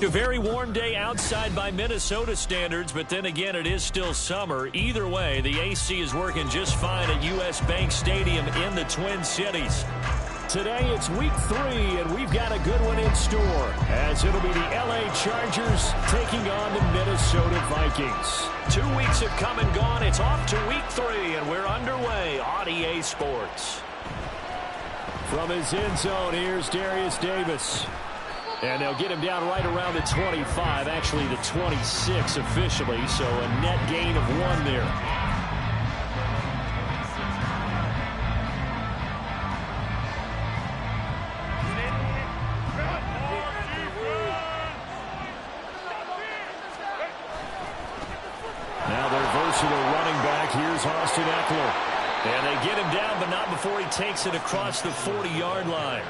A very warm day outside by Minnesota standards, but then again, it is still summer. Either way, the AC is working just fine at U.S. Bank Stadium in the Twin Cities. Today, it's week 3, and we've got a good one in store, as it'll be the L.A. Chargers taking on the Minnesota Vikings. 2 weeks have come and gone. It's off to week 3, and we're underway on EA Sports. From his end zone, here's Darius Davis. And they'll get him down right around the 25, actually the 26 officially, so a net gain of 1 there. Now their versatile running back, here's Austin Eckler. And they get him down, but not before he takes it across the 40-yard line.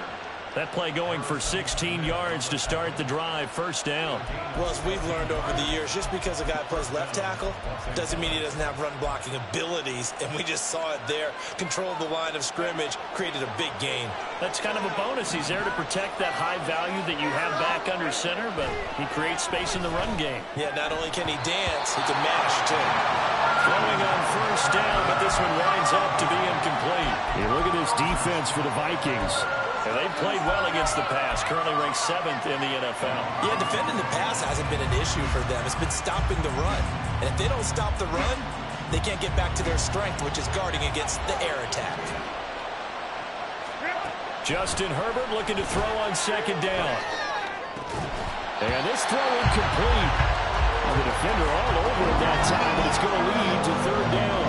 That play going for 16 yards to start the drive, first down. Well, as we've learned over the years, just because a guy plays left tackle doesn't mean he doesn't have run-blocking abilities, and we just saw it there. Controlled the line of scrimmage, created a big gain. That's kind of a bonus. He's there to protect that high value that you have back under center, but he creates space in the run game. Yeah, not only can he dance, he can mash, too. Throwing on first down, but this one winds up to be incomplete. Hey, look at this defense for the Vikings. And they've played well against the pass, currently ranked 7th in the NFL. Yeah, defending the pass hasn't been an issue for them. It's been stopping the run. And if they don't stop the run, they can't get back to their strength, which is guarding against the air attack. Justin Herbert looking to throw on second down. And this throw incomplete. Well, the defender all over it that time, but it's going to lead to third down.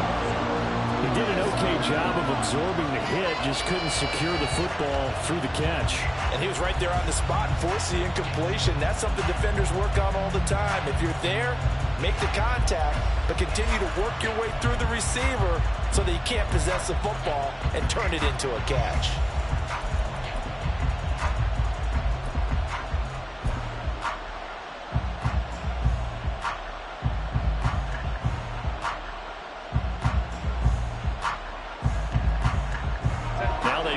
He did an okay job of absorbing the hit, just couldn't secure the football through the catch. And he was right there on the spot, forcing the incompletion. That's something defenders work on all the time. If you're there, make the contact, but continue to work your way through the receiver so that you can't possess the football and turn it into a catch.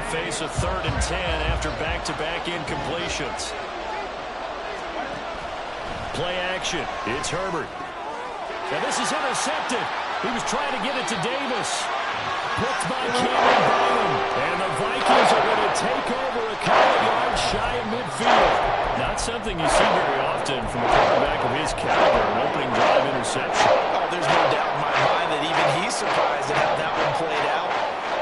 Face a 3rd and 10 after back-to-back incompletions. Play action. It's Herbert. And this is intercepted. He was trying to get it to Davis. Picked by Cameron Bynum. And the Vikings are going to take over a couple of yards shy of midfield. Not something you see very often from a quarterback of his caliber, an opening drive interception. Oh, there's no doubt in my mind that even he's surprised at how that one played out.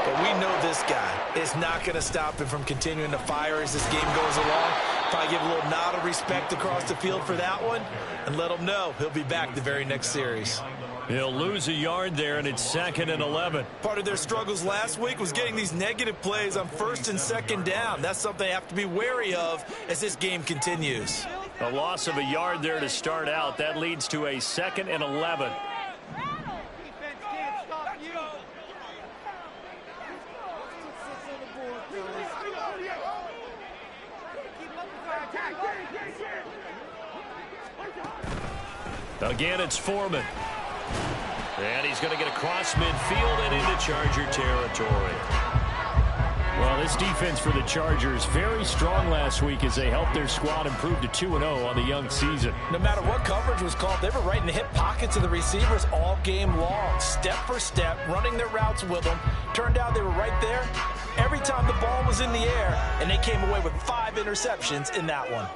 But we know this guy is not going to stop him from continuing to fire as this game goes along. Probably give a little nod of respect across the field for that one and let him know he'll be back the very next series. He'll lose a yard there, and it's 2nd and 11. Part of their struggles last week was getting these negative plays on 1st and 2nd down. That's something they have to be wary of as this game continues. A loss of a yard there to start out. That leads to a 2nd and 11. Again, it's Foreman. And he's going to get across midfield and into Charger territory. Well, this defense for the Chargers, very strong last week as they helped their squad improve to 2-0 on the young season. No matter what coverage was called, they were right in the hip pockets of the receivers all game long. Step for step, running their routes with them. Turned out they were right there every time the ball was in the air, and they came away with 5 interceptions in that one.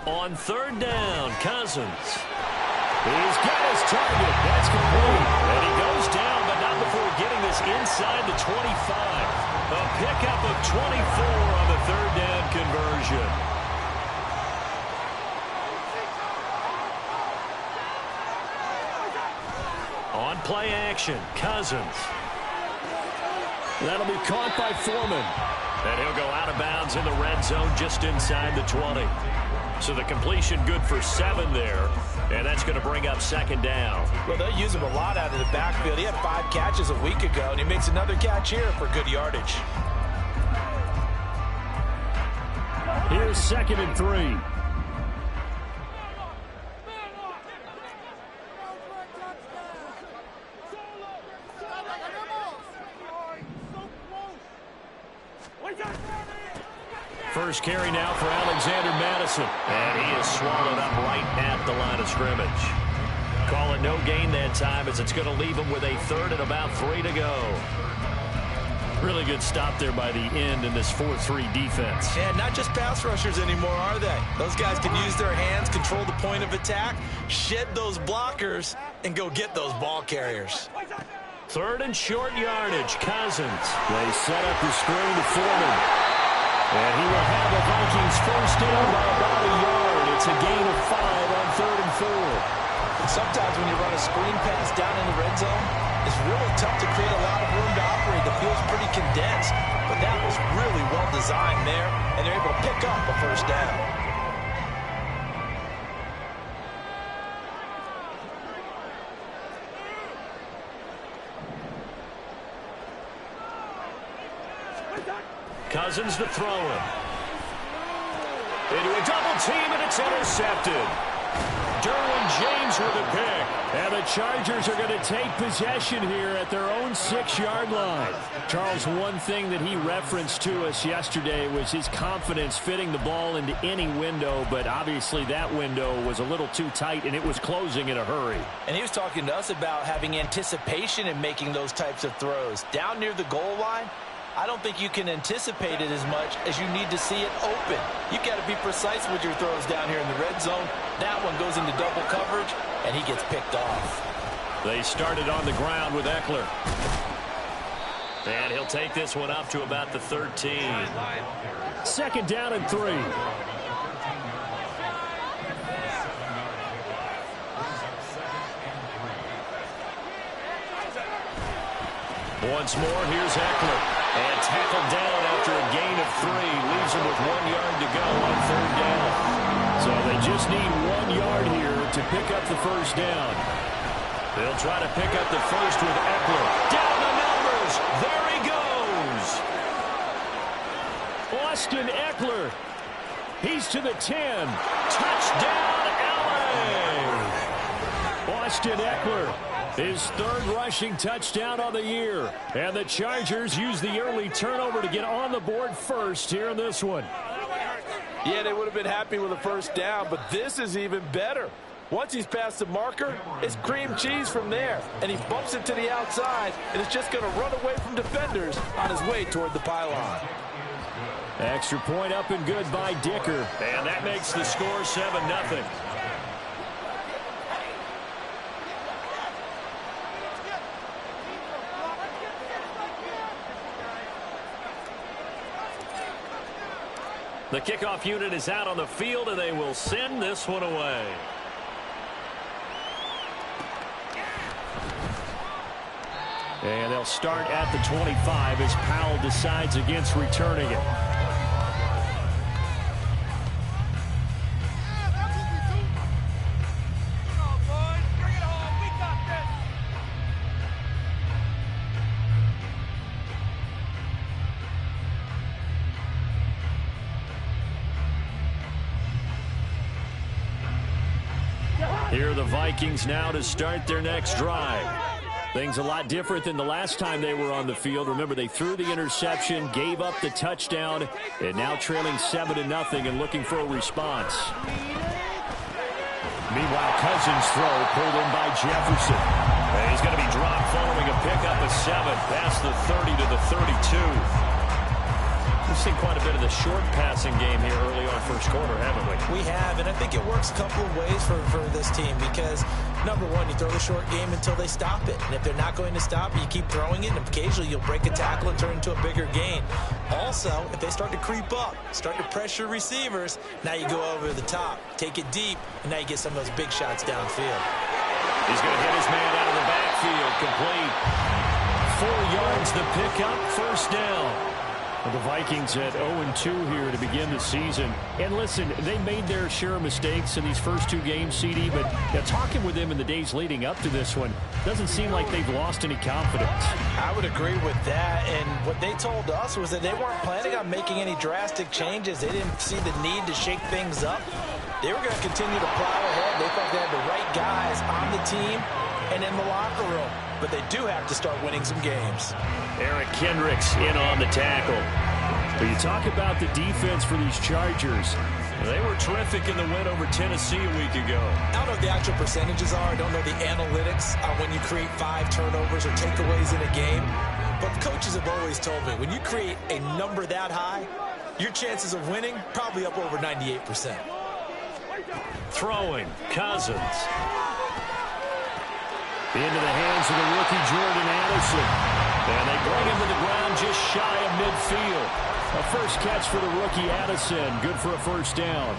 On 3rd down, Cousins. He's got his target. That's complete. And he goes down, but not before getting this inside the 25. A pickup of 24 on the 3rd down conversion. On play action, Cousins. That'll be caught by Foreman. And he'll go out of bounds in the red zone just inside the 20. So the completion good for 7 there. And that's going to bring up 2nd down. Well, they'll use him a lot out of the backfield. He had 5 catches a week ago, and he makes another catch here for good yardage. Here's 2nd and 3. First carry now for Alexander Madison. And he is swallowed up right at the line of scrimmage. Call it no gain that time as it's going to leave him with a third and about 3 to go. Really good stop there by the end in this 4-3 defense. Yeah, not just pass rushers anymore, are they? Those guys can use their hands, control the point of attack, shed those blockers, and go get those ball carriers. Third and short yardage, Cousins. They set up the screen to Foreman. And he will have the Vikings first down by about a yard. It's a gain of 5 on 3rd and 4. Sometimes when you run a screen pass down in the red zone, it's really tough to create a lot of room to operate. The field's pretty condensed, but that was really well designed there, and they're able to pick up a first down. Cousins to throw him. Into a double team, and it's intercepted. Derwin James with a pick. And the Chargers are going to take possession here at their own 6-yard line. Charles, one thing that he referenced to us yesterday was his confidence fitting the ball into any window, but obviously that window was a little too tight, and it was closing in a hurry. And he was talking to us about having anticipation in making those types of throws. Down near the goal line, I don't think you can anticipate it as much as you need to see it open. You've got to be precise with your throws down here in the red zone. That one goes into double coverage, and he gets picked off. They started on the ground with Eckler. And he'll take this one up to about the 13. Second down and 3. Once more, here's Eckler. And tackled down after a gain of 3. Leaves him with 1 yard to go on 3rd down. So they just need 1 yard here to pick up the first down. They'll try to pick up the first with Eckler. Down the numbers. There he goes. Austin Eckler. He's to the 10. Touchdown, LA. Austin Eckler. His 3rd rushing touchdown on the year. And the Chargers use the early turnover to get on the board first here in this one. Yeah, they would have been happy with a first down, but this is even better. Once he's past the marker, it's cream cheese from there. And he bumps it to the outside, and it's just going to run away from defenders on his way toward the pylon. Extra point up and good by Dicker. And that makes the score 7-0. The kickoff unit is out on the field, and they will send this one away. And they'll start at the 25 as Powell decides against returning it. Here are the Vikings now to start their next drive. Things a lot different than the last time they were on the field. Remember, they threw the interception, gave up the touchdown, and now trailing 7-0 and looking for a response. Meanwhile, Cousins' throw pulled in by Jefferson. And he's going to be dropped following a pickup of 7 past the 30 to the 32. We've seen quite a bit of the short passing game here early on first quarter, haven't we? We have, and I think it works a couple of ways for this team because, number one, you throw the short game until they stop it. And if they're not going to stop it, you keep throwing it, and occasionally you'll break a tackle and turn it into a bigger gain. Also, if they start to creep up, start to pressure receivers, now you go over the top, take it deep, and now you get some of those big shots downfield. He's going to hit his man out of the backfield, complete. 4 yards the pickup, first down. Well, the Vikings at 0-2 here to begin the season. And listen, they made their share of mistakes in these first 2 games, CD, but talking with them in the days leading up to this one, doesn't seem like they've lost any confidence. I would agree with that, and what they told us was that they weren't planning on making any drastic changes. They didn't see the need to shake things up. They were going to continue to plow ahead. They thought they had the right guys on the team and in the locker room. But they do have to start winning some games. Eric Kendricks in on the tackle. But you talk about the defense for these Chargers. They were terrific in the win over Tennessee a week ago. I don't know what the actual percentages are. I don't know the analytics on when you create 5 turnovers or takeaways in a game. But coaches have always told me, when you create a number that high, your chances of winning probably up over 98%. Throwing, Cousins. Into the hands of the rookie Jordan Addison. And they bring him to the ground just shy of midfield. A first catch for the rookie Addison. Good for a first down.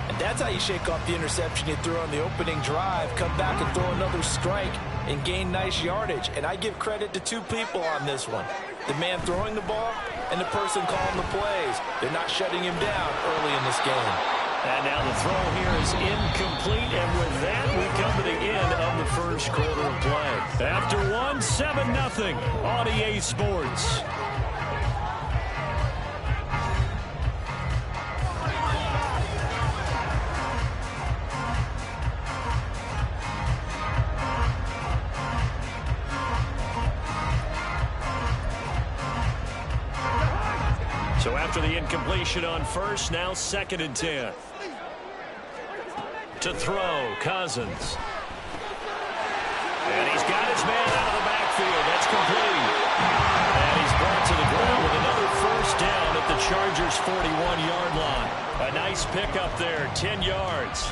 And that's how you shake off the interception you threw on the opening drive. Come back and throw another strike and gain nice yardage. And I give credit to 2 people on this one. The man throwing the ball and the person calling the plays. They're not shutting him down early in this game. And now the throw here is incomplete. And with that, we come to the end of the first quarter of play. After one, 7-0 on EA Sports. So after the incompletion on first, now 2nd and 10. To throw, Cousins. And he's got his man out of the backfield. That's complete. And he's brought to the ground with another first down at the Chargers' 41-yard line. A nice pickup there, 10 yards.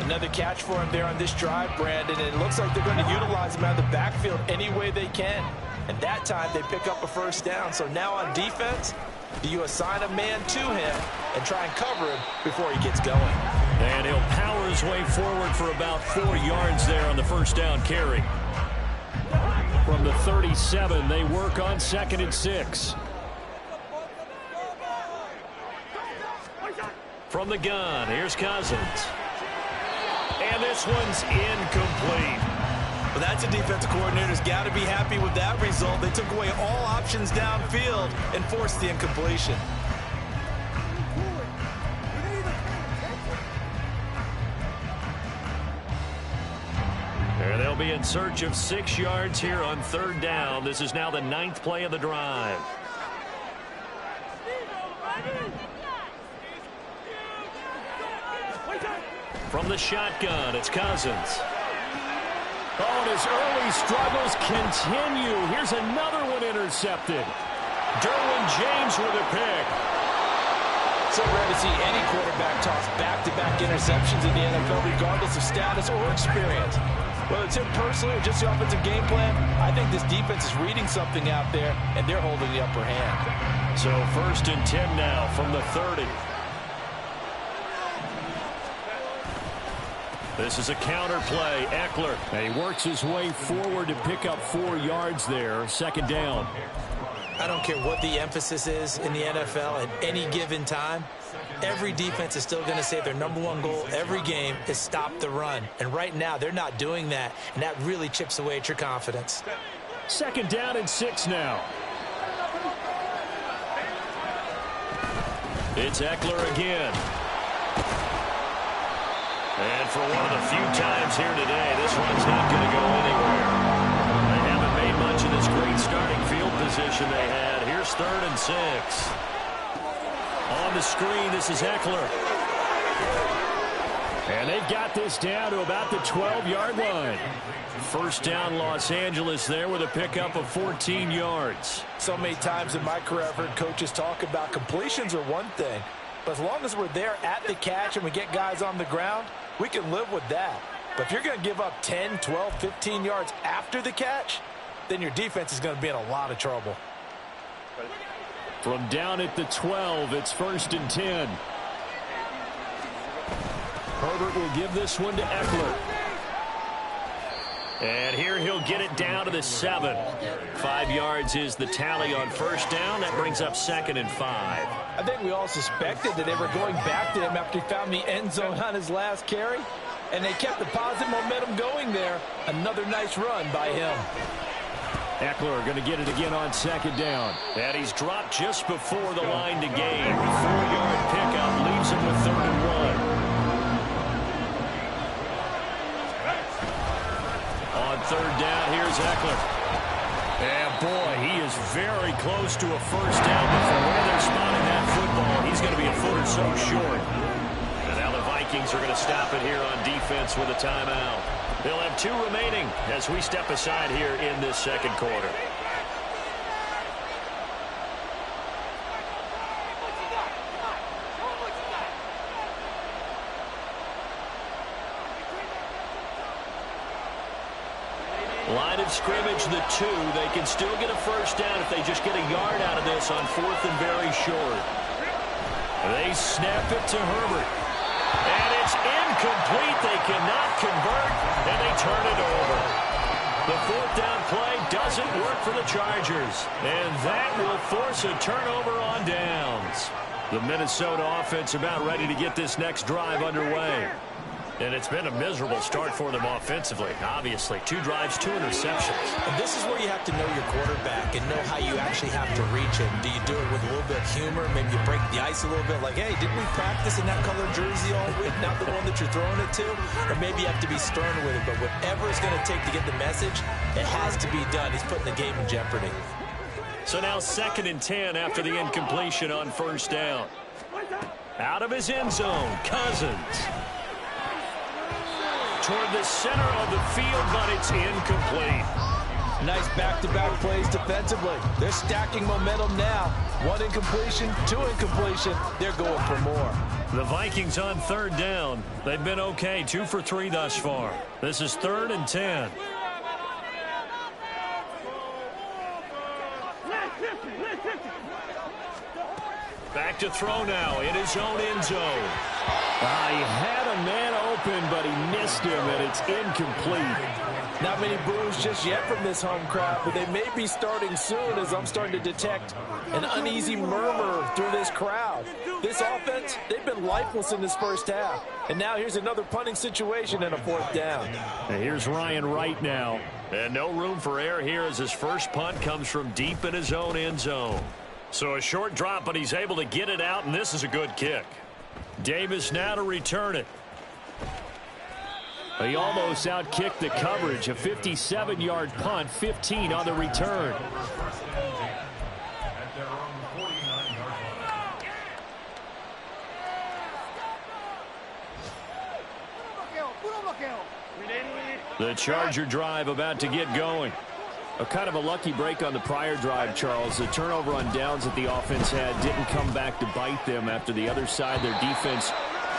Another catch for him there on this drive, Brandon. And it looks like they're going to utilize him out of the backfield any way they can. And that time they pick up a first down. So now on defense, do you assign a man to him and try and cover him before he gets going? And he'll power his way forward for about 4 yards there on the first down carry. From the 37, they work on 2nd and 6. From the gun, here's Cousins. And this one's incomplete. Well, that's a defensive coordinator's got to be happy with that result. They took away all options downfield and forced the incompletion. And they'll be in search of 6 yards here on 3rd down. This is now the 9th play of the drive. From the shotgun, it's Cousins. Oh, and his early struggles continue. Here's another one intercepted. Derwin James with a pick. So rare to see any quarterback toss back-to-back interceptions in the NFL, regardless of status or experience. Whether it's him personally or just the offensive game plan, I think this defense is reading something out there, and they're holding the upper hand. So 1st and 10 now from the 30. This is a counter play. Eckler. He works his way forward to pick up 4 yards there. 2nd down. I don't care what the emphasis is in the NFL at any given time. Every defense is still going to say their #1 goal every game is stop the run. And right now, they're not doing that, and that really chips away at your confidence. 2nd down and 6 now. It's Eckler again. And for one of the few times here today, this one's not going to go anywhere. They haven't made much of this great starting field position they had. Here's 3rd and 6. On the screen, this is Eckler. And they've got this down to about the 12-yard line. First down, Los Angeles there with a pickup of 14 yards. So many times in my career, I've heard coaches talk about completions are one thing. But as long as we're there at the catch and we get guys on the ground, we can live with that. But if you're going to give up 10, 12, 15 yards after the catch, then your defense is going to be in a lot of trouble. From down at the 12, it's 1st and 10. Herbert will give this one to Eckler. And here he'll get it down to the 7. 5 yards is the tally on first down. That brings up 2nd and 5. I think we all suspected that they were going back to him after he found the end zone on his last carry. And they kept the positive momentum going there. Another nice run by him. Eckler going to get it again on 2nd down. And he's dropped just before the line to gain. 4-yard pickup leaves him with 3rd and 1. On 3rd down, here's Eckler. And boy, he is very close to a first down before so short. And now the Vikings are going to stop it here on defense with a timeout. They'll have 2 remaining as we step aside here in this second quarter. Line of scrimmage, the 2. They can still get a first down if they just get a yard out of this on 4th and very short. They snap it to Herbert. And it's incomplete. They cannot convert, and they turn it over. The 4th down play doesn't work for the Chargers, and that will force a turnover on downs. The Minnesota offense about ready to get this next drive underway. And it's been a miserable start for them offensively. Obviously, 2 drives, 2 interceptions. And this is where you have to know your quarterback and know how you actually have to reach him. Do you do it with a little bit of humor? Maybe you break the ice a little bit like, hey, didn't we practice in that color jersey all week? Not the one that you're throwing it to? Or maybe you have to be stern with it. But whatever it's going to take to get the message, it has to be done. He's putting the game in jeopardy. So now 2nd and 10 after the incompletion on 1st down. Out of his end zone, Cousins. Toward the center of the field, but it's incomplete. Nice back-to-back plays defensively. They're stacking momentum now. 1 incompletion, 2 incompletion. They're going for more. The Vikings on 3rd down. They've been okay, 2 for 3 thus far. This is 3rd and 10. Back to throw now in his own end zone. He had a man open, but he missed him, and it's incomplete. Not many boos just yet from this home crowd, but they may be starting soon as I'm starting to detect an uneasy murmur through this crowd. This offense, they've been lifeless in this first half. And now here's another punting situation and a 4th down. And here's Ryan Wright now. And no room for error here as his first punt comes from deep in his own end zone. So a short drop, but he's able to get it out, and this is a good kick. Davis now to return it. He almost outkicked the coverage. A 57-yard punt, 15 on the return. The Charger drive about to get going. A kind of a lucky break on the prior drive, Charles. The turnover on downs that the offense had didn't come back to bite them after the other side. Their defense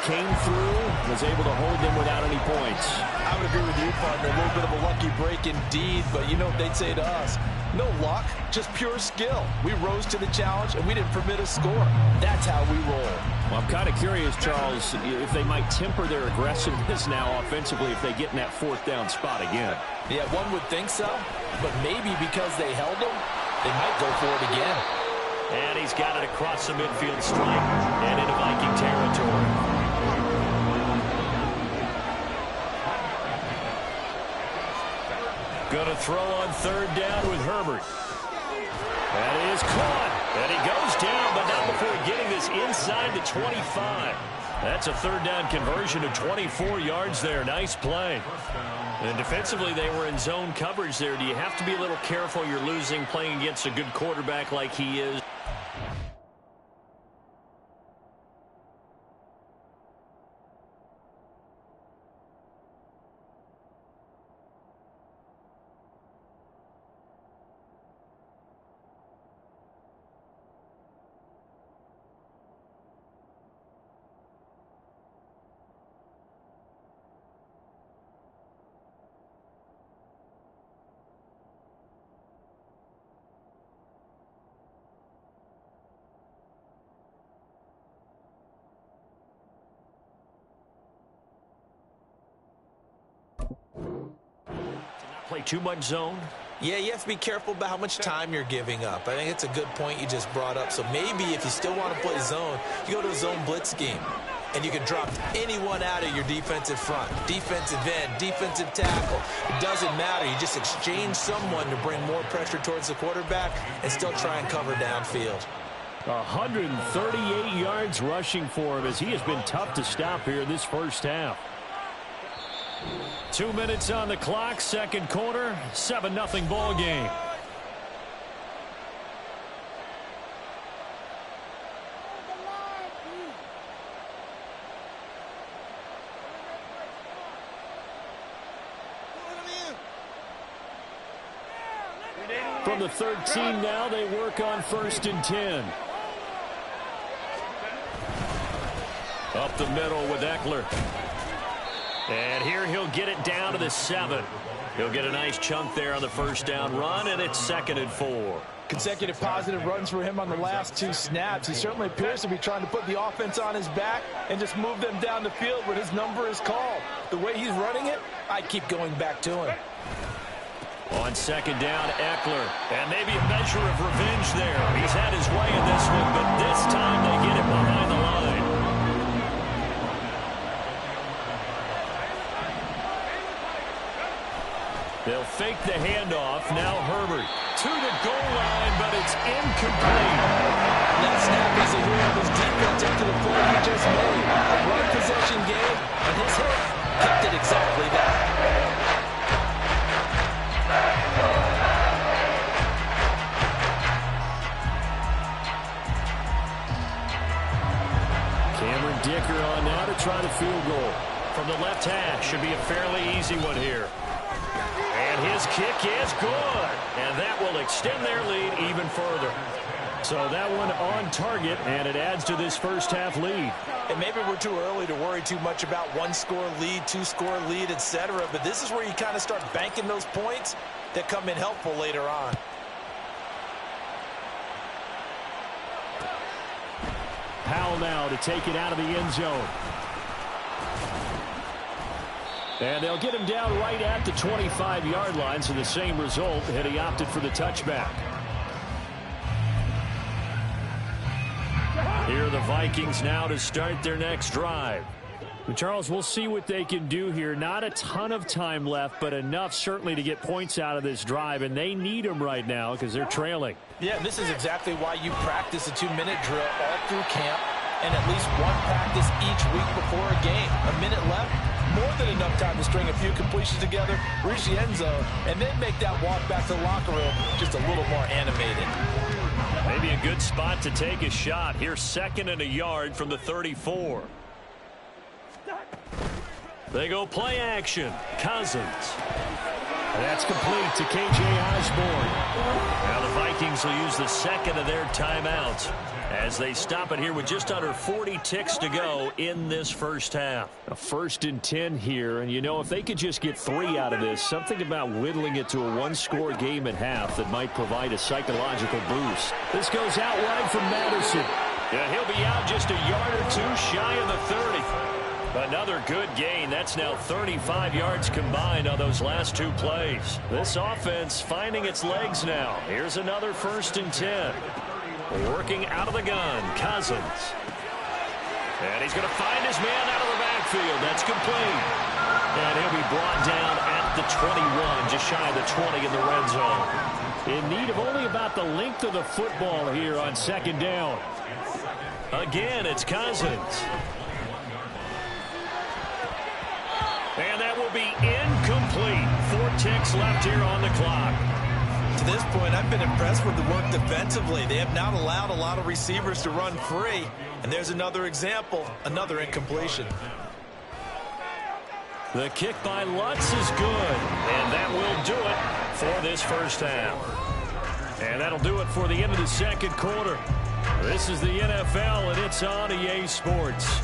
came through, was able to hold them without any points. I would agree with you, partner. A little bit of a lucky break indeed, but you know what they'd say to us? No luck, just pure skill. We rose to the challenge, and we didn't permit a score. That's how we roll. Well, I'm kind of curious, Charles, if they might temper their aggressiveness now offensively if they get in that 4th down spot again. Yeah, one would think so, but maybe because they held them, they might go for it again. And he's got it across the midfield stripe and into Viking territory. Going to throw on 3rd down with Herbert. That is caught. And he goes down, but not before getting this inside the 25. That's a 3rd down conversion of 24 yards there. Nice play. And defensively, they were in zone coverage there. Do you have to be a little careful? You're losing playing against a good quarterback like he is. Play too much zone? Yeah, you have to be careful about how much time you're giving up. I think it's a good point you just brought up. So maybe if you still want to play zone, you go to a zone blitz scheme. And you can drop anyone out of your defensive front. Defensive end, defensive tackle. It doesn't matter. You just exchange someone to bring more pressure towards the quarterback and still try and cover downfield. 138 yards rushing for him as he has been tough to stop here this first half. 2 minutes on the clock, second quarter, 7-0 ball game. from the 13 now. They work on 1st and 10. Up the middle with Eckler. And here he'll get it down to the 7. He'll get a nice chunk there on the first down run, and it's 2nd and 4. Consecutive positive runs for him on the last 2 snaps. He certainly appears to be trying to put the offense on his back and just move them down the field when his number is called. The way he's running it, I keep going back to him. On 2nd down, Eckler. And maybe a measure of revenge there. He's had his way in this one, but this time they get it behind the line. They'll fake the handoff. Now Herbert to the goal line, but it's incomplete. That snap is a hero of his defense after the play he just made. A run possession game, and his hit kept it exactly that. Cameron Dicker on now to try the field goal. From the left hash, should be a fairly easy one here. And his kick is good. And that will extend their lead even further. So that one on target, and it adds to this first half lead. And maybe we're too early to worry too much about 1-score lead, 2-score lead, etc. But this is where you kind of start banking those points that come in helpful later on. Powell now to take it out of the end zone. And they'll get him down right at the 25-yard line, so the same result, and he opted for the touchback. Here are the Vikings now to start their next drive. But Charles, we'll see what they can do here. Not a ton of time left, but enough certainly to get points out of this drive, and they need them right now because they're trailing. Yeah, and this is exactly why you practice a 2-minute drill all through camp and at least one practice each week before a game. A minute left, more than enough time to string a few completions together, reach the end zone, and then make that walk back to the locker room just a little more animated. Maybe a good spot to take a shot. Here's 2nd and a yard from the 34. They go play action. Cousins. That's complete to K.J. Osborne. Now the Vikings will use the 2nd of their timeouts as they stop it here with just under 40 ticks to go in this first half. A 1st and 10 here, and you know, if they could just get 3 out of this, something about whittling it to a 1-score game at half that might provide a psychological boost. This goes out wide from Madison. Yeah, he'll be out just a yard or 2 shy of the 30. Another good gain. That's now 35 yards combined on those last 2 plays. This offense finding its legs now. Here's another 1st and 10. Working out of the gun, Cousins. And he's going to find his man out of the backfield. That's complete. And he'll be brought down at the 21, just shy of the 20 in the red zone. In need of only about the length of the football here on 2nd down. Again, it's Cousins. And that will be incomplete. 4 ticks left here on the clock. To this point, I've been impressed with the work defensively. They have not allowed a lot of receivers to run free. And there's another example, another incompletion. The kick by Lutz is good. And that will do it for this first half. And that'll do it for the end of the 2nd quarter. This is the NFL, and it's on EA Sports.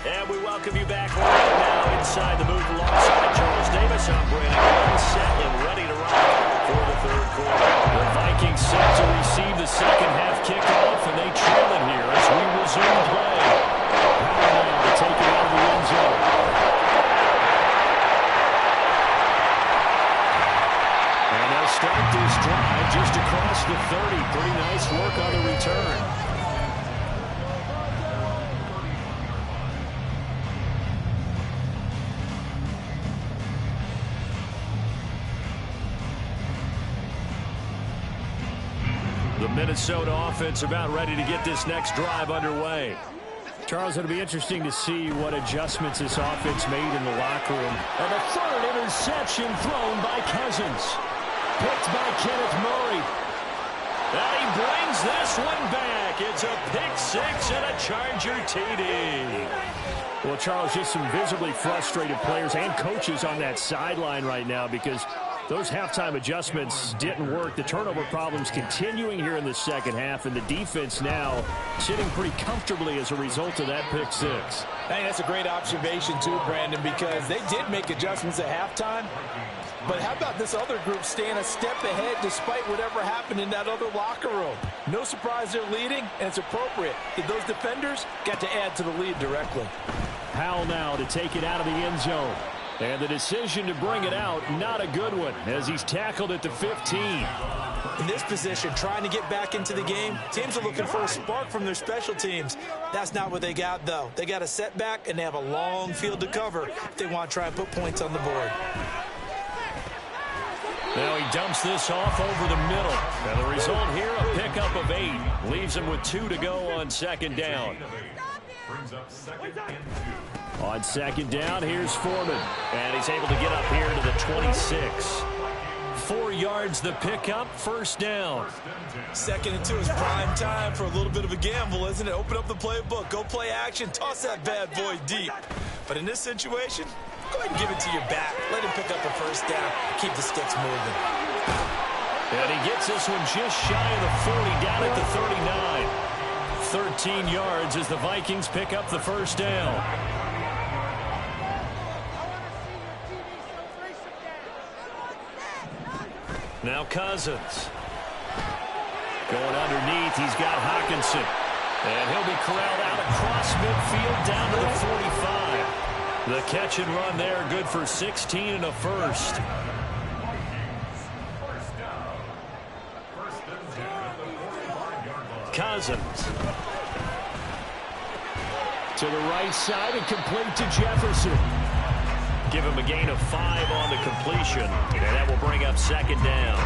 And we welcome you back right now inside the booth alongside Charles Davis. I'm Brandon Glenn, set and ready to rock for the 3rd quarter. The Vikings set to receive the 2nd half kickoff, and they trail it here as we resume play. Powell now to take it out of the end zone. And they'll start this drive just across the 30. Pretty nice work on the return. The Minnesota offense about ready to get this next drive underway. Charles, it'll be interesting to see what adjustments this offense made in the locker room. And the 3rd interception thrown by Cousins. Picked by Kenneth Murray. And he brings this one back. back. It's a pick six and a Charger TD. Well, Charles, just some visibly frustrated players and coaches on that sideline right now because those halftime adjustments didn't work. The turnover problems continuing here in the second half, and the defense now sitting pretty comfortably as a result of that pick six. Hey, that's a great observation too, Brandon, because they did make adjustments at halftime. But how about this other group staying a step ahead despite whatever happened in that other locker room? No surprise they're leading, and it's appropriate that those defenders got to add to the lead directly. Howell now to take it out of the end zone. And the decision to bring it out, not a good one, as he's tackled at the 15. In this position, trying to get back into the game, teams are looking for a spark from their special teams. That's not what they got, though. They got a setback, and they have a long field to cover if they want to try and put points on the board. Now he dumps this off over the middle. And the result here, a pickup of 8. Leaves him with 2 to go on second down. On second down, here's Foreman. And he's able to get up here to the 26. 4 yards the pickup, first down. 2nd and 2 is prime time for a little bit of a gamble, isn't it? Open up the playbook, go play action, toss that bad boy deep. But in this situation, go ahead and give it to your back. Let him pick up the first down. Keep the sticks moving. And he gets this one just shy of the 40, down at the 39. 13 yards as the Vikings pick up the first down. Now Cousins. Going underneath, he's got Hockenson. And he'll be corralled out across midfield down to the 45. The catch and run there, good for 16 and a first. Cousins. To the right side and complete to Jefferson. Give him a gain of 5 on the completion, and that will bring up second down.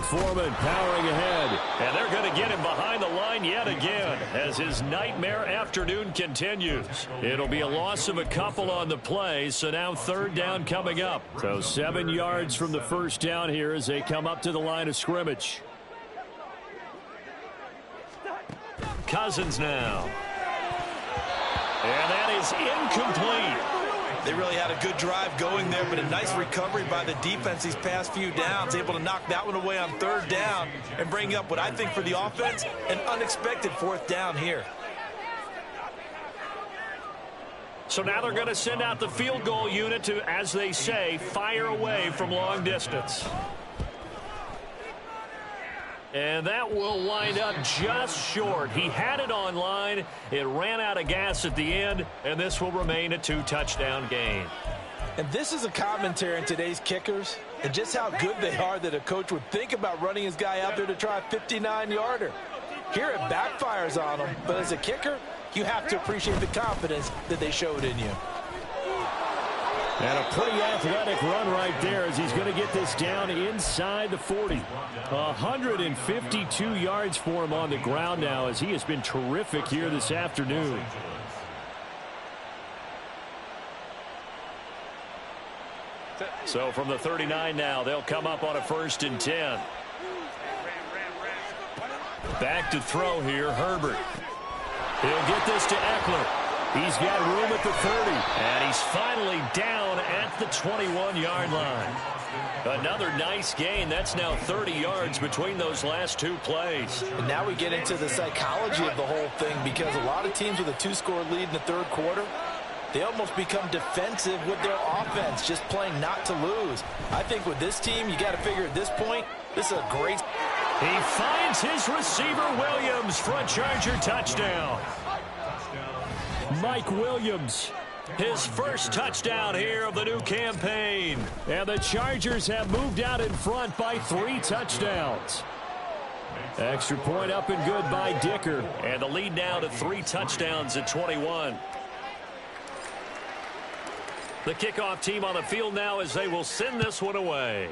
Foreman powering ahead. And they're going to get him behind the line yet again as his nightmare afternoon continues. It'll be a loss of a couple on the play, so now third down coming up. So 7 yards from the first down here as they come up to the line of scrimmage. Cousins now. And that is incomplete. They really had a good drive going there, but a nice recovery by the defense these past few downs, able to knock that one away on third down and bring up what I think for the offense, an unexpected fourth down here. So now they're going to send out the field goal unit to, as they say, fire away from long distance. And that will wind up just short. He had it on line. It ran out of gas at the end, and this will remain a 2-touchdown game. And this is a commentary on today's kickers and just how good they are that a coach would think about running his guy out there to try a 59-yarder. Here it backfires on him, but as a kicker, you have to appreciate the confidence that they showed in you. And a pretty athletic run right there as he's going to get this down inside the 40. 152 yards for him on the ground now as he has been terrific here this afternoon. So from the 39 now, they'll come up on a 1st and 10. Back to throw here, Herbert. He'll get this to Eckler. He's got room at the 30. And he's finally down at the 21-yard line. Another nice gain. That's now 30 yards between those last 2 plays. And now we get into the psychology of the whole thing, because a lot of teams with a 2-score lead in the third quarter, they almost become defensive with their offense, just playing not to lose. I think with this team, you got to figure at this point, this is a great... He finds his receiver, Williams, for a Charger touchdown. Mike Williams, his first touchdown here of the new campaign. And the Chargers have moved out in front by 3 touchdowns. Extra point up and good by Dicker. And the lead now to 3 touchdowns at 21. The kickoff team on the field now as they will send this one away.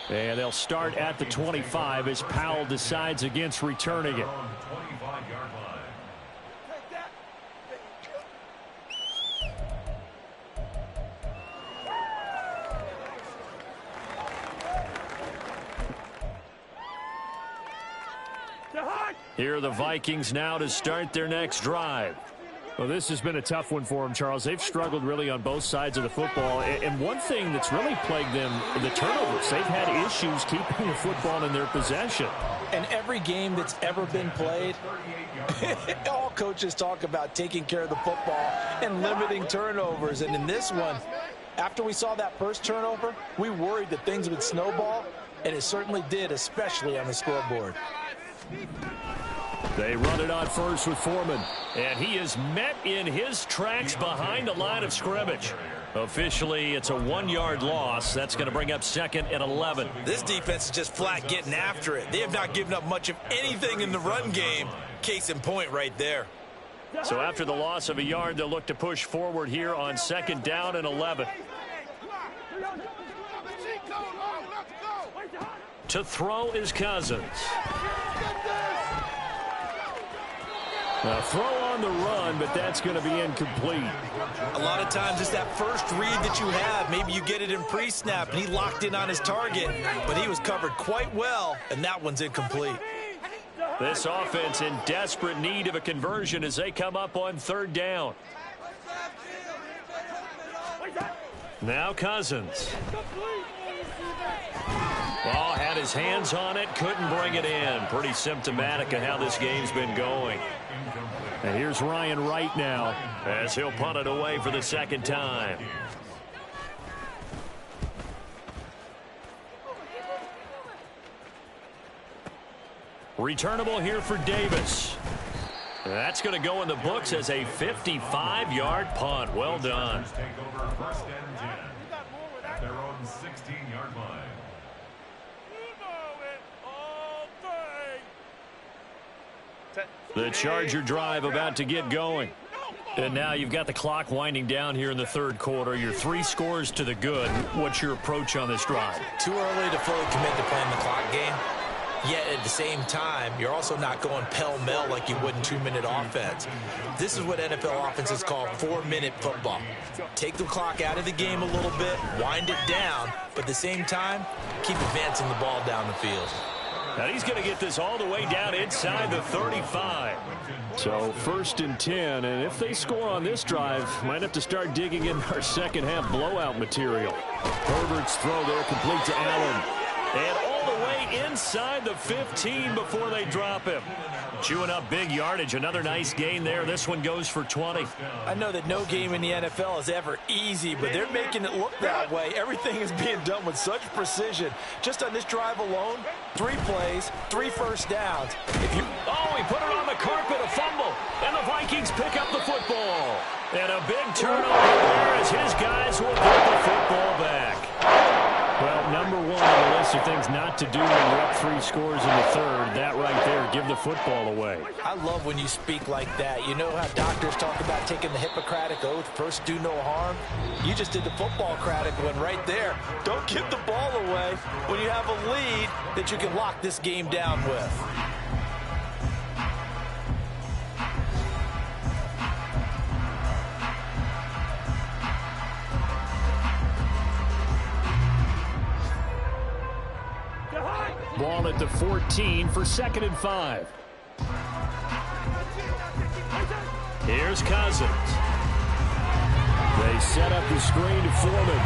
And they'll start at the 25 as Powell decides against returning it. Here are the Vikings now to start their next drive. Well, this has been a tough one for them, Charles. They've struggled really on both sides of the football. And one thing that's really plagued them, the turnovers. They've had issues keeping the football in their possession. And every game that's ever been played, all coaches talk about taking care of the football and limiting turnovers. And in this one, after we saw that first turnover, we worried that things would snowball, and it certainly did, especially on the scoreboard. They run it on first with Foreman. And he is met in his tracks behind the line of scrimmage. Officially, it's a 1-yard loss. That's going to bring up 2nd and 11. This defense is just flat getting after it. They have not given up much of anything in the run game. Case in point right there. So after the loss of a yard, they'll look to push forward here on 2nd down and 11. To throw is Cousins. A throw on the run, but that's going to be incomplete. A lot of times it's that first read that you have. Maybe you get it in pre-snap, and he locked in on his target, but he was covered quite well, and that one's incomplete. This offense in desperate need of a conversion as they come up on 3rd down. Now Cousins. Ball had his hands on it, couldn't bring it in. Pretty symptomatic of how this game's been going. And here's Ryan Wright now as he'll punt it away for the 2nd time. Returnable here for Davis. That's going to go in the books as a 55-yard punt. Well done. At their own 16-yard line. The Charger drive about to get going. And now you've got the clock winding down here in the 3rd quarter. You're 3 scores to the good. What's your approach on this drive? Too early to fully commit to playing the clock game. Yet at the same time, you're also not going pell-mell like you would in 2-minute offense. This is what NFL offenses call 4-minute football. Take the clock out of the game a little bit, wind it down, but at the same time, keep advancing the ball down the field. Now he's going to get this all the way down inside the 35. So 1st and 10, and if they score on this drive, might have to start digging in our second-half blowout material. Herbert's throw there complete to Allen. And all the way inside the 15 before they drop him. Chewing up big yardage. Another nice gain there. This one goes for 20. I know that no game in the NFL is ever easy, but they're making it look that way. Everything is being done with such precision. Just on this drive alone, 3 plays, 3 first downs. He put it on the carpet, a fumble, and the Vikings pick up the football. And a big turnover there as his guys will get the football back. Well, number 1 on the list of things not to do when you're up 3 scores in the 3rd. That right there, give the football away. I love when you speak like that. You know how doctors talk about taking the Hippocratic Oath, first do no harm? You just did the football-cratic one right there. Don't give the ball away when you have a lead that you can lock this game down with. Ball at the 14 for 2nd and 5. Here's Cousins. They set up the screen to Foreman.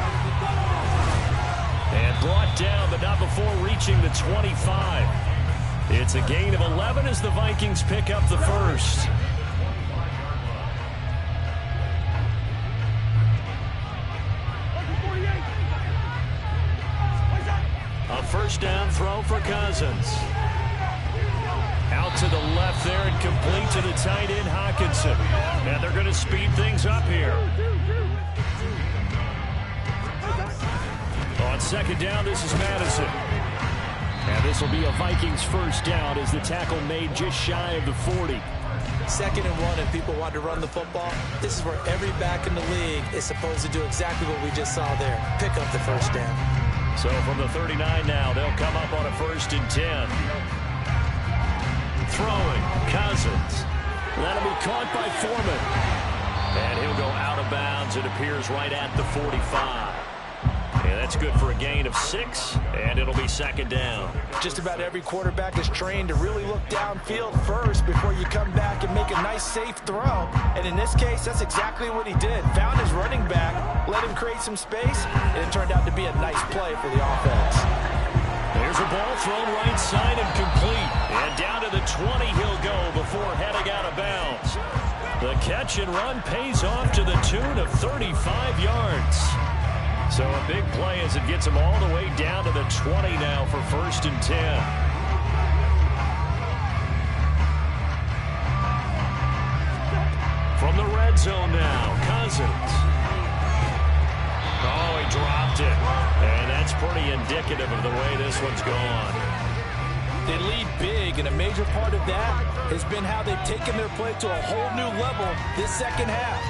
And brought down, but not before reaching the 25. It's a gain of 11 as the Vikings pick up the first. A first down throw for Cousins. Out to the left there and complete to the tight end, Hockenson. And they're going to speed things up here. On 2nd down, this is Madison. And this will be a Vikings first down as the tackle made just shy of the 40. 2nd and 1, if people want to run the football, this is where every back in the league is supposed to do exactly what we just saw there. Pick up the first down. So from the 39 now, they'll come up on a 1st and 10. Throwing, Cousins. That'll be caught by Foreman. And he'll go out of bounds. It appears right at the 45. And that's good for a gain of 6, and it'll be second down. Just about every quarterback is trained to really look downfield first before you come back and make a nice, safe throw. And in this case, that's exactly what he did. Found his running back, let him create some space, and it turned out to be a nice play for the offense. There's a ball thrown right side and complete. And down to the 20 he'll go before heading out of bounds. The catch and run pays off to the tune of 35 yards. So a big play as it gets him all the way down to the 20 now for 1st and 10. From the red zone now, Cousins. Oh, he dropped it. And that's pretty indicative of the way this one's gone. They lead big, and a major part of that has been how they've taken their play to a whole new level this second half.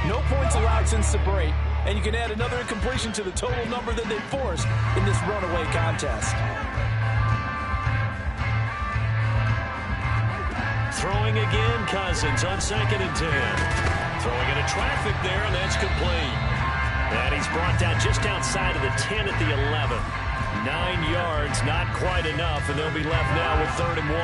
No points allowed since the break, and you can add another incompletion to the total number that they forced in this runaway contest. Throwing again, Cousins on 2nd and 10. Throwing into traffic there, and that's complete. And he's brought down just outside of the 10 at the 11. 9 yards, not quite enough, and they'll be left now with 3rd and 1.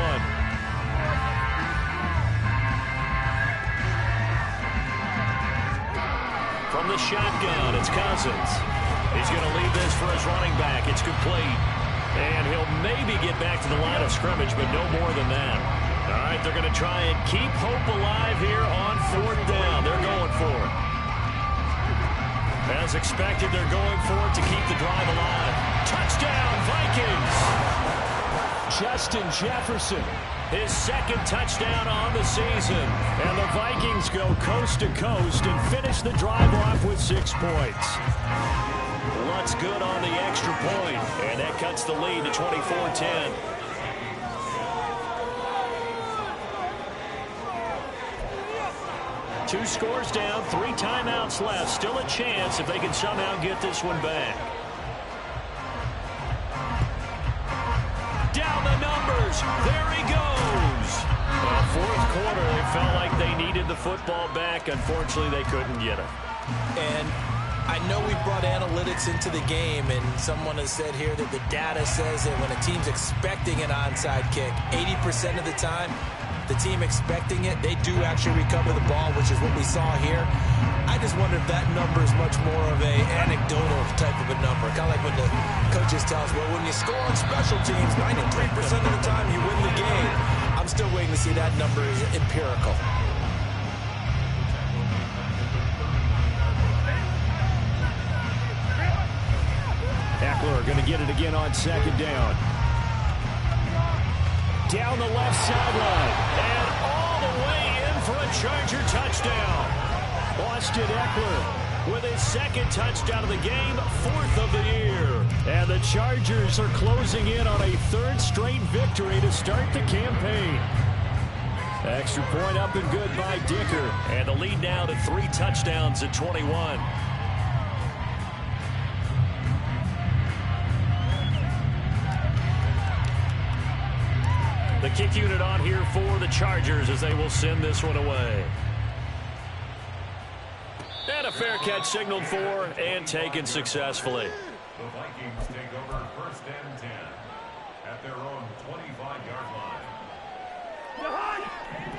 From the shotgun, it's Cousins. He's going to leave this for his running back. It's complete. And he'll maybe get back to the line of scrimmage, but no more than that. All right, they're going to try and keep hope alive here on 4th down. They're going for it. As expected, they're going for it to keep the drive alive. Touchdown, Vikings! Justin Jefferson, his 2nd touchdown on the season. And the Vikings go coast to coast and finish the drive off with 6 points. Lutz good on the extra point, and that cuts the lead to 24-10. Two scores down, 3 timeouts left. Still a chance if they can somehow get this one back. Down the numbers. There he goes. Well, 4th quarter, they felt like they needed the football back. Unfortunately, they couldn't get it. And I know we brought analytics into the game, and someone has said here that the data says that when a team's expecting an onside kick, 80% of the time, the team expecting it, they do actually recover the ball, which is what we saw here. I just wonder if that number is much more of a anecdotal type of a number. Kind of like when the coaches tell us, well, when you score on special teams, 93% of the time you win the game. I'm still waiting to see that number is empirical. Eckler going to get it again on 2nd down. Down the left sideline. And all the way in for a Charger touchdown. Austin Eckler with his 2nd touchdown of the game, 4th of the year. And the Chargers are closing in on a 3rd straight victory to start the campaign. Extra point up and good by Dicker. And the lead now to 3 touchdowns at 21. The kick unit on here for the Chargers as they will send this one away. And a fair catch signaled for and taken successfully. The Vikings take over 1st and 10 at their own 25-yard line.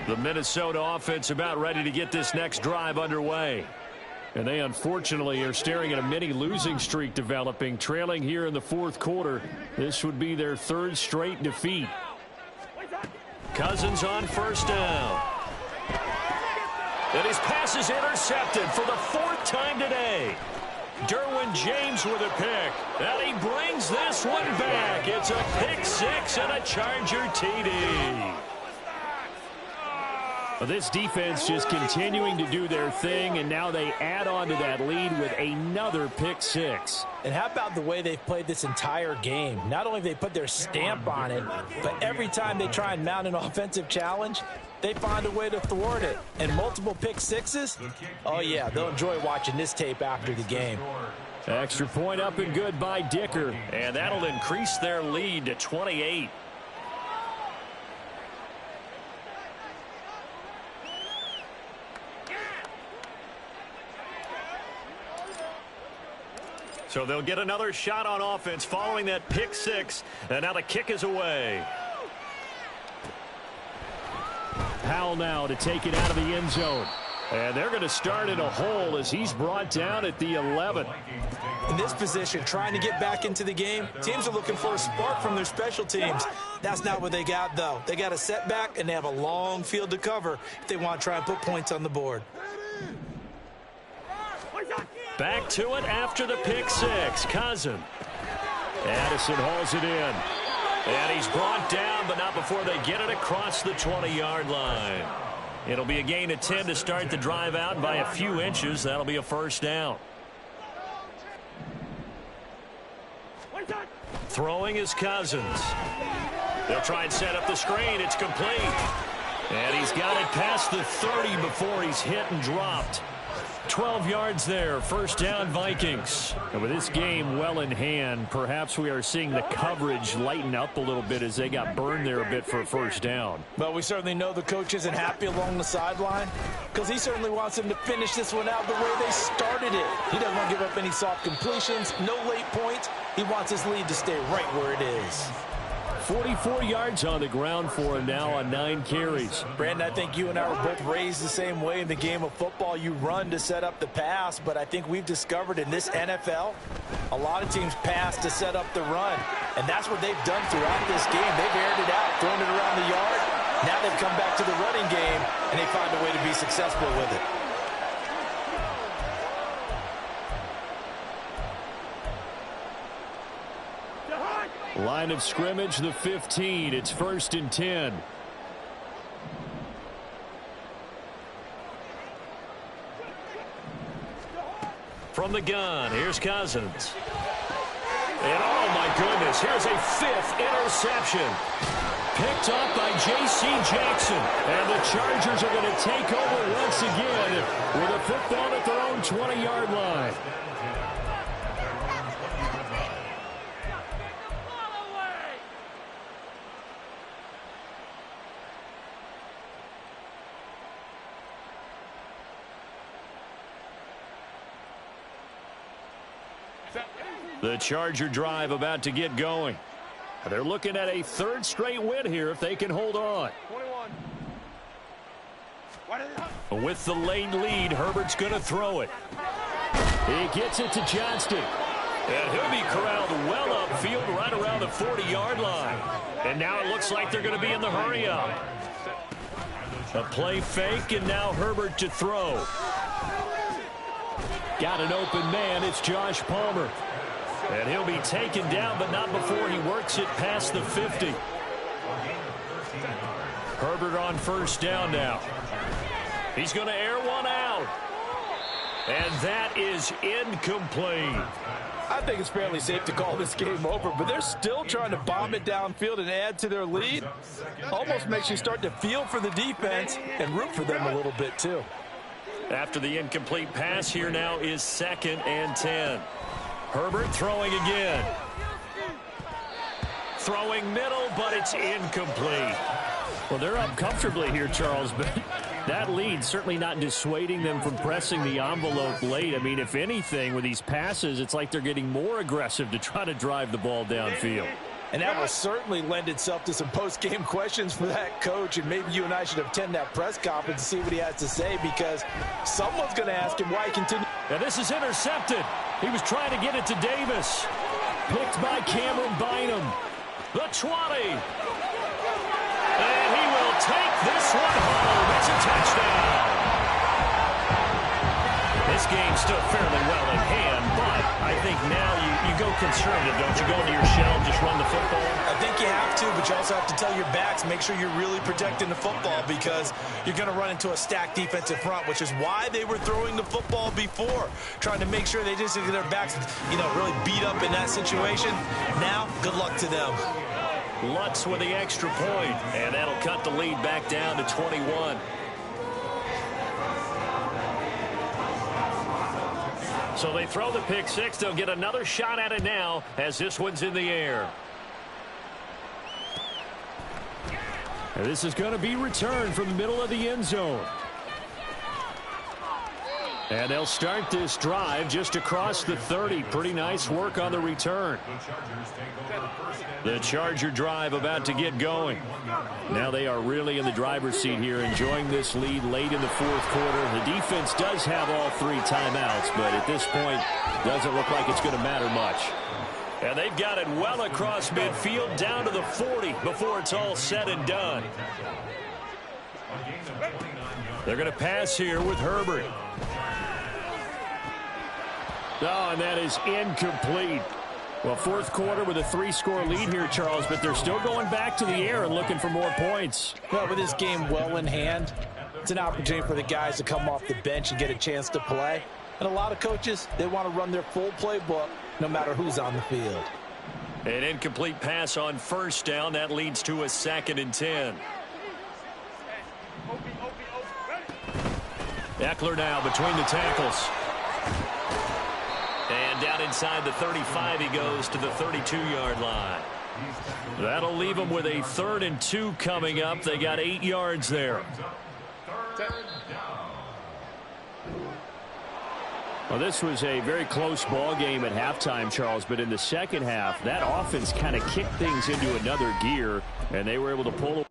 The Minnesota offense about ready to get this next drive underway. And they unfortunately are staring at a mini losing streak developing, trailing here in the 4th quarter. This would be their 3rd straight defeat. Cousins on 1st down. And his pass is intercepted for the 4th time today. Derwin James with a pick. And he brings this one back. It's a pick 6 and a Charger TD. Well, this defense just continuing to do their thing, and now they add on to that lead with another pick 6. And how about the way they've played this entire game? Not only have they put their stamp on it, but every time they try and mount an offensive challenge, they find a way to thwart it. And multiple pick 6s? Oh, yeah, they'll enjoy watching this tape after the game. Extra point up and good by Dicker, and that'll increase their lead to 28. So they'll get another shot on offense following that pick six. And now the kick is away. Powell now to take it out of the end zone. And they're going to start in a hole as he's brought down at the 11. In this position, trying to get back into the game, teams are looking for a spark from their special teams. That's not what they got, though. They got a setback, and they have a long field to cover if they want to try and put points on the board. Back to it after the pick six. Cousin. Addison hauls it in. And he's brought down, but not before they get it across the 20-yard line. It'll be a gain of 10 to start the drive out by a few inches. That'll be a first down. Throwing is Cousins. They'll try and set up the screen. It's complete. And he's got it past the 30 before he's hit and dropped. 12 yards there, first down Vikings. And with this game well in hand, perhaps we are seeing the coverage lighten up a little bit as they got burned there a bit for a first down. But we certainly know the coach isn't happy along the sideline because he certainly wants them to finish this one out the way they started it. He doesn't want to give up any soft completions, no late points. He wants his lead to stay right where it is. 44 yards on the ground for him now on 9 carries. Brandon, I think you and I were both raised the same way in the game of football. You run to set up the pass, but I think we've discovered in this NFL, a lot of teams pass to set up the run. And that's what they've done throughout this game. They've aired it out, thrown it around the yard. Now they've come back to the running game, and they find a way to be successful with it. Line of scrimmage, the 15. It's 1st and 10. From the gun, here's Cousins. And oh my goodness, here's a 5th interception. Picked up by J.C. Jackson. And the Chargers are going to take over once again with a football at their own 20-yard line. The Charger drive about to get going. They're looking at a 3rd straight win here if they can hold on. 21. With the late lead, Herbert's going to throw it. He gets it to Johnston. And he'll be corralled well upfield right around the 40-yard line. And now it looks like they're going to be in the hurry-up. A play fake, and now Herbert to throw. Got an open man. It's Josh Palmer. And he'll be taken down, but not before he works it past the 50. Herbert on first down now. He's going to air one out. And that is incomplete. I think it's fairly safe to call this game over, but they're still trying to bomb it downfield and add to their lead. Almost makes you start to feel for the defense and root for them a little bit, too. After the incomplete pass, here now is 2nd and 10. Herbert throwing again. Throwing middle, but it's incomplete. Well, they're up comfortably here, Charles, but that lead certainly not dissuading them from pressing the envelope late. I mean, if anything, with these passes, it's like they're getting more aggressive to try to drive the ball downfield. And that will certainly lend itself to some post-game questions for that coach, and maybe you and I should attend that press conference and see what he has to say, because someone's going to ask him why he continues. And this is intercepted. He was trying to get it to Davis. Picked by Cameron Bynum. The 20. And he will take this one home. It's a touchdown. This game's still fairly well in hand, but I think now you go conservative, don't you? Go into your shell and just run the football? I think you have to, but you also have to tell your backs, make sure you're really protecting the football, because you're going to run into a stacked defensive front, which is why they were throwing the football before, trying to make sure they just get their backs, really beat up in that situation. Now, good luck to them. Lutz with the extra point, and that'll cut the lead back down to 21. So they throw the pick six. They'll get another shot at it now as this one's in the air. And this is going to be returned from the middle of the end zone. And they'll start this drive just across the 30. Pretty nice work on the return. The Charger drive about to get going. Now they are really in the driver's seat here, enjoying this lead late in the fourth quarter. The defense does have all 3 timeouts, but at this point, doesn't look like it's going to matter much. And they've got it well across midfield down to the 40 before it's all said and done. They're going to pass here with Herbert. Oh, and that is incomplete. Well, fourth quarter with a 3-score lead here, Charles, but they're still going back to the air and looking for more points. Well, with this game well in hand, it's an opportunity for the guys to come off the bench and get a chance to play. And a lot of coaches, they want to run their full playbook no matter who's on the field. An incomplete pass on first down. That leads to a 2nd and 10. Eckler now between the tackles. And down inside the 35 he goes to the 32-yard line. That'll leave them with a 3rd and 2 coming up. They got 8 yards there. Well, this was a very close ball game at halftime, Charles, but in the second half, that offense kind of kicked things into another gear, and they were able to pull